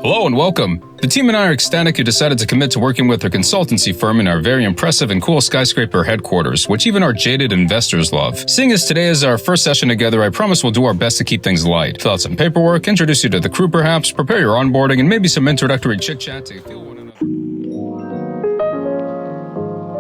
Hello and welcome. The team and I are ecstatic you decided to commit to working with our consultancy firm in our very impressive and cool skyscraper headquarters, which even our jaded investors love. Seeing as today is our first session together, I promise we'll do our best to keep things light. Fill out some paperwork, introduce you to the crew perhaps, prepare your onboarding, and maybe some introductory chit-chat to feel one another.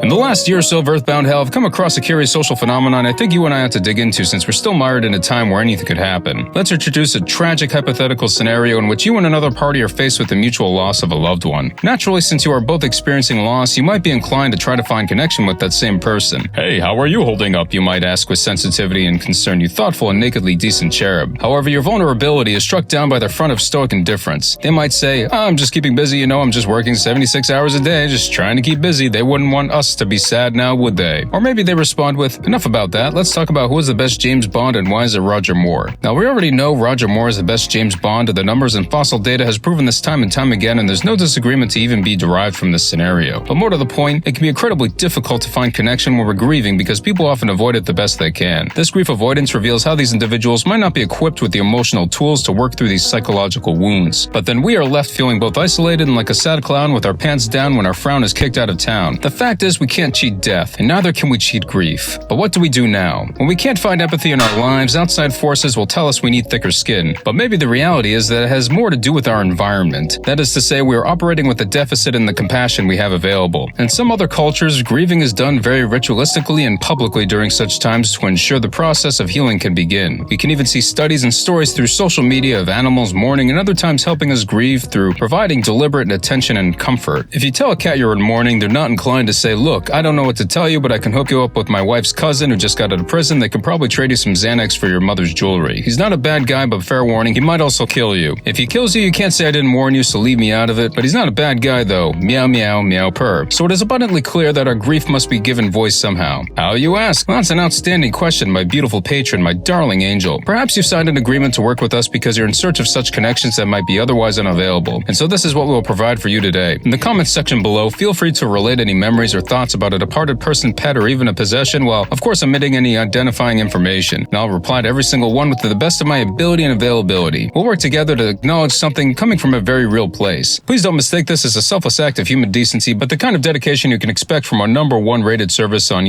In the last year or so of Earthbound Hell, I've come across a curious social phenomenon I think you and I have to dig into since we're still mired in a time where anything could happen. Let's introduce a tragic hypothetical scenario in which you and another party are faced with the mutual loss of a loved one. Naturally, since you are both experiencing loss, you might be inclined to try to find connection with that same person. Hey, how are you holding up? You might ask with sensitivity and concern, you thoughtful and nakedly decent cherub. However, your vulnerability is struck down by their front of stoic indifference. They might say, I'm just keeping busy, I'm just working 76 hours a day, just trying to keep busy. They wouldn't want us to be sad now, would they? Or maybe they respond with, enough about that, let's talk about who is the best James Bond and why is it Roger Moore. Now, we already know Roger Moore is the best James Bond, and the numbers and fossil data has proven this time and time again, and there's no disagreement to even be derived from this scenario. But more to the point, it can be incredibly difficult to find connection when we're grieving because people often avoid it the best they can. This grief avoidance reveals how these individuals might not be equipped with the emotional tools to work through these psychological wounds. But then we are left feeling both isolated and like a sad clown with our pants down when our frown is kicked out of town. The fact is, we can't cheat death, and neither can we cheat grief. But what do we do now? When we can't find empathy in our lives, outside forces will tell us we need thicker skin. But maybe the reality is that it has more to do with our environment. That is to say, we are operating with a deficit in the compassion we have available. In some other cultures, grieving is done very ritualistically and publicly during such times to ensure the process of healing can begin. We can even see studies and stories through social media of animals mourning and other times helping us grieve through providing deliberate attention and comfort. If you tell a cat you're in mourning, they're not inclined to say, look, I don't know what to tell you, but I can hook you up with my wife's cousin who just got out of prison. They can probably trade you some Xanax for your mother's jewelry. He's not a bad guy, but fair warning, he might also kill you. If he kills you, you can't say I didn't warn you, so leave me out of it. But he's not a bad guy though. Meow meow meow purr. So it is abundantly clear that our grief must be given voice somehow. How, you ask? Well, that's an outstanding question, my beautiful patron, my darling angel. Perhaps you've signed an agreement to work with us because you're in search of such connections that might be otherwise unavailable. And so this is what we'll provide for you today. In the comments section below, feel free to relate any memories or thoughts about a departed person, pet, or even a possession, while of course omitting any identifying information. And I'll reply to every single one with the best of my ability and availability. We'll work together to acknowledge something coming from a very real place. Please don't mistake this as a selfless act of human decency, but the kind of dedication you can expect from our #1 rated service on